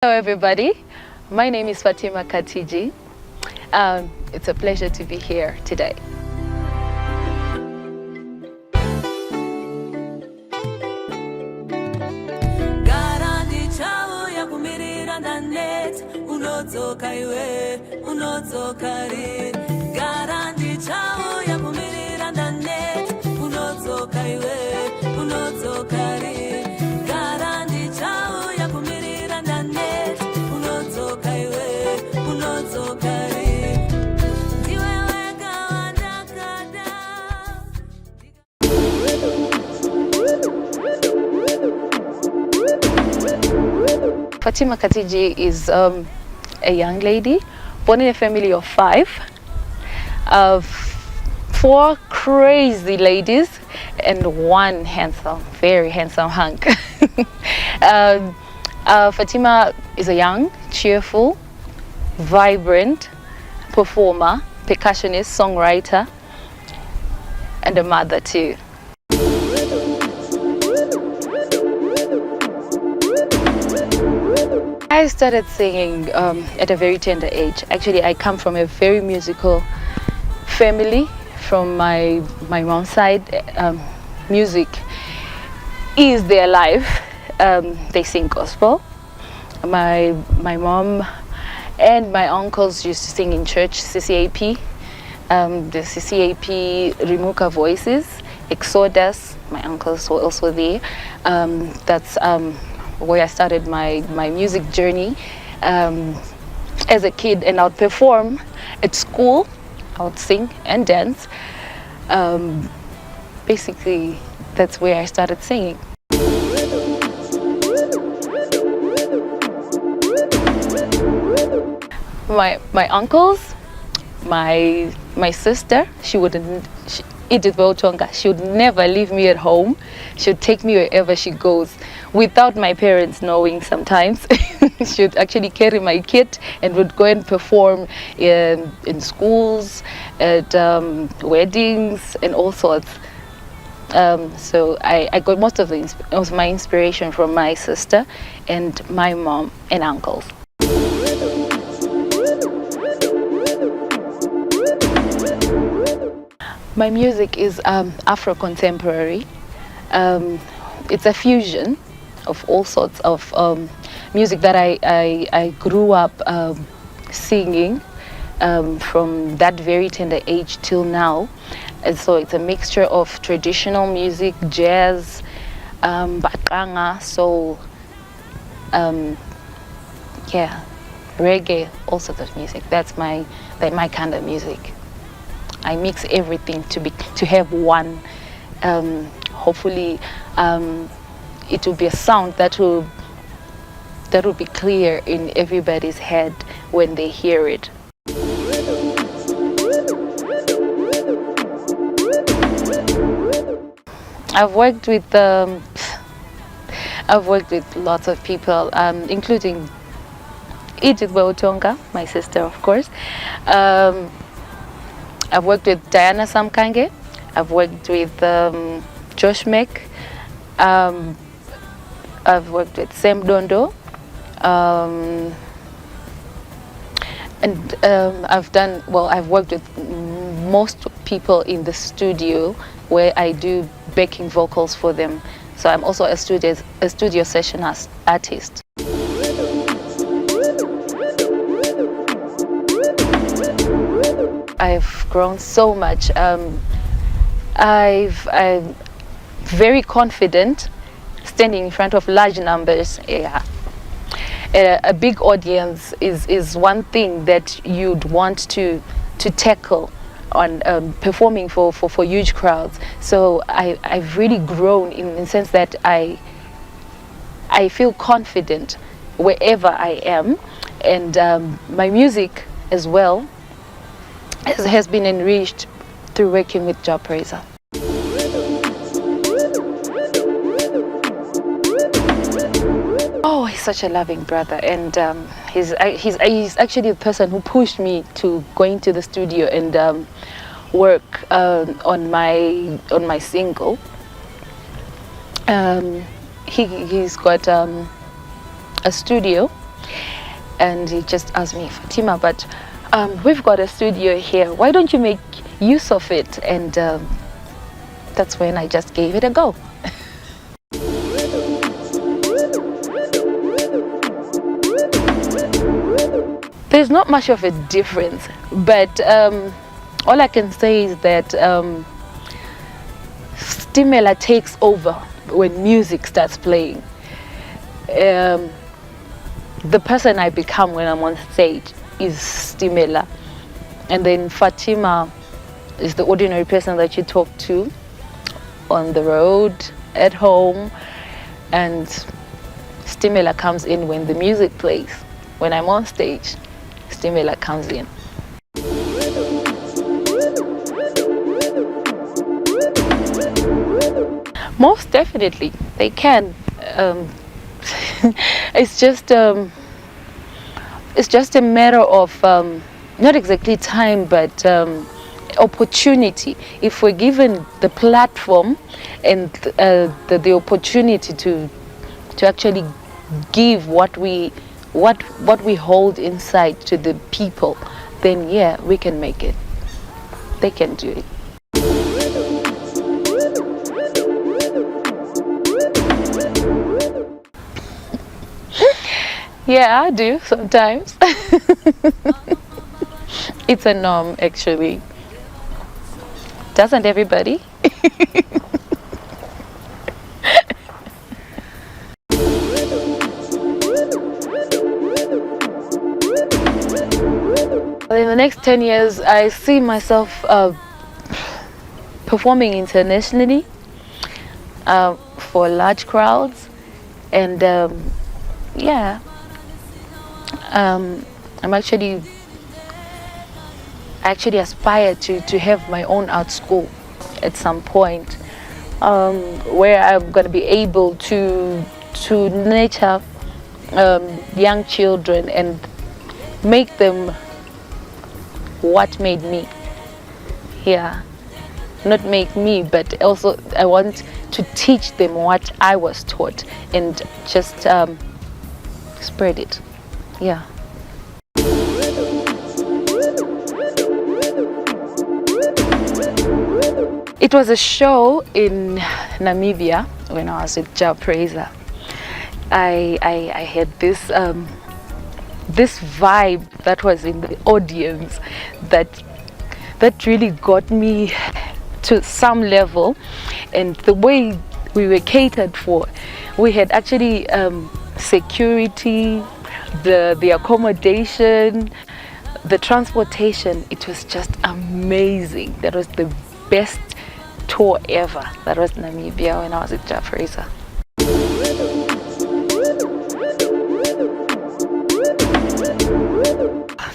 Hello everybody, my name is Fatima Katiji. It's a pleasure to be here today. Fatima Katiji is a young lady born in a family of 5, of 4 crazy ladies and 1 handsome, very handsome hunk. Fatima is a young, cheerful, vibrant performer, percussionist, songwriter, and a mother too. I started singing at a very tender age. Actually, I come from a very musical family. From my mom's side, music is their life. They sing gospel. My mom and my uncles used to sing in church, CCAP, the CCAP Rimuka Voices, Exodus. My uncles were also there. That's where I started my music journey as a kid, and I would perform at school. I would sing and dance. Basically, that's where I started singing. My uncles, my sister, Edith Tonga, she would never leave me at home. She would take me wherever she goes without my parents knowing sometimes. She would actually carry my kit and would go and perform in schools, at weddings and all sorts. So I got most of my inspiration from my sister and my mom and uncles. My music is Afro-contemporary. It's a fusion of all sorts of music that I grew up singing from that very tender age till now. And so it's a mixture of traditional music, jazz, baqanga, soul, reggae, all sorts of music. That's my kind of music. I mix everything to have one. Hopefully, it will be a sound that will be clear in everybody's head when they hear it. I've worked with lots of people, including Edith Tonga, my sister, of course. I've worked with Diana Samkange. I've worked with Josh Meck. I've worked with Sam Dondo. And I've worked with most people in the studio where I do backing vocals for them. So I'm also a studio session artist. I've grown so much. I'm very confident standing in front of large numbers. Yeah. A big audience is one thing that you'd want to tackle on performing for huge crowds. So I've really grown in the sense that I feel confident wherever I am, and my music as well has been enriched through working with Job Praiser. Oh, he's such a loving brother, and he's actually the person who pushed me to go into the studio and work on my single. He's got a studio and he just asked me, Fatima, but we've got a studio here. Why don't you make use of it? And that's when I just gave it a go. There's not much of a difference, but all I can say is that Stimela takes over when music starts playing. The person I become when I'm on stage is Stimela, and then Fatima is the ordinary person that you talk to on the road, at home, and Stimela comes in when the music plays. When I'm on stage, Stimela comes in. Most definitely, they can. It's just a matter of not exactly time, but opportunity. If we're given the platform and the opportunity to actually give what we hold inside to the people, then yeah, we can make it. They can do it. Yeah, I do sometimes. It's a norm, actually. Doesn't everybody? In the next 10 years, I see myself performing internationally for large crowds, and yeah, I actually aspire to have my own art school at some point, where I'm going to be able to nurture young children and make them what made me. Yeah, not make me, but also I want to teach them what I was taught and just spread it. Yeah. It was a show in Namibia when I was with Praiser. I had this this vibe that was in the audience that really got me to some level, and the way we were catered for, we had actually security, the accommodation, the transportation. It was just amazing. That was the best tour ever. That was Namibia when I was at Praiser.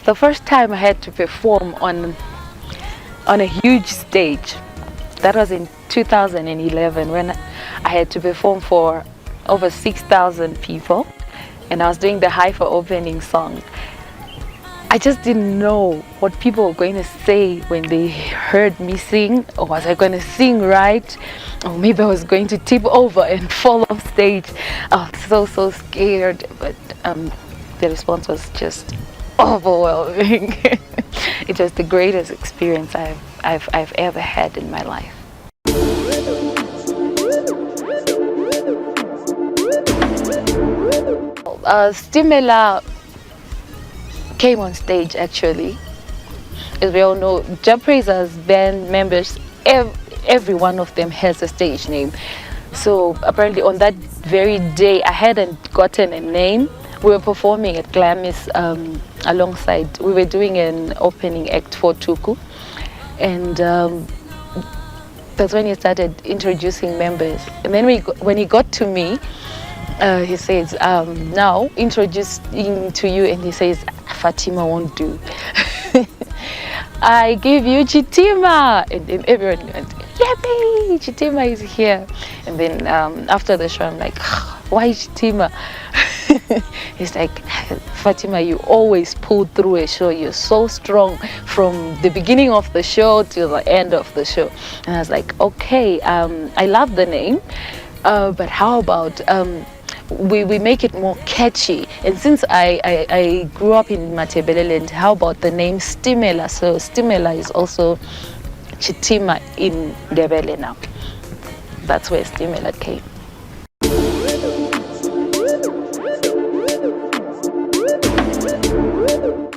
The first time I had to perform on a huge stage, that was in 2011, when I had to perform for over 6,000 people, and I was doing the Haifa opening song. I just didn't know what people were going to say when they heard me sing, or was I going to sing right, or maybe I was going to tip over and fall off stage. I was so scared, but the response was just overwhelming. It was the greatest experience I've ever had in my life. Stimela came on stage, actually. As we all know, Praiser's band members, every one of them has a stage name. So apparently on that very day, I hadn't gotten a name. We were performing at Glamis alongside. We were doing an opening act for Tuku, and that's when he started introducing members. And then when he got to me, he says, now introducing to you, and he says, Fatima won't do. I give you Chitima. And then everyone went, yippee, Chitima is here. And then after the show, I'm like, why Chitima? He's like, Fatima, you always pull through a show. You're so strong from the beginning of the show till the end of the show. And I was like, okay, I love the name, but how about we make it more catchy. And since I grew up in Matebeleland, how about the name Stimela? So Stimela is also Chitima in Ndebele now. That's where Stimela came.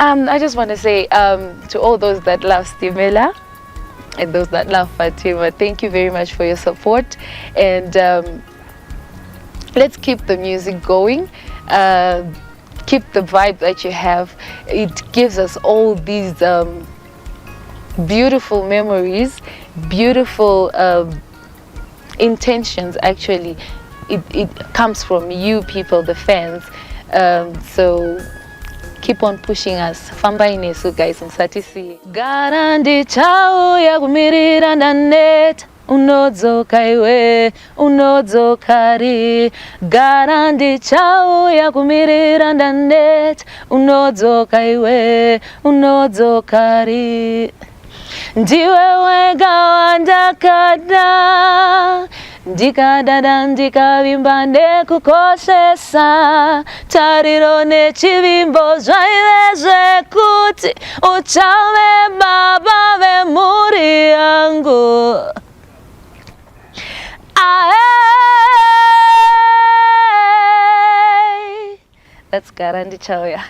I just want to say to all those that love Stimela and those that love Fatima, thank you very much for your support. And let's keep the music going. Keep the vibe that you have. It gives us all these beautiful memories, beautiful intentions. Actually, it comes from you people, the fans. So keep on pushing us. Famba inesu guys, msatisi. Garandi chao ya kumirira naneta. Unodzoka iwe, unodzokari. Garandi chao ya kumirira naneta. Unodzoka iwe, unodzokari. Ndiwe wega wandakada, ndikadada ndikavimba ndekukosesa. Tariro nechivimbo zvaive zvekuti uchave baba vemhuri yangu. Ae. That's Garandi Chauya.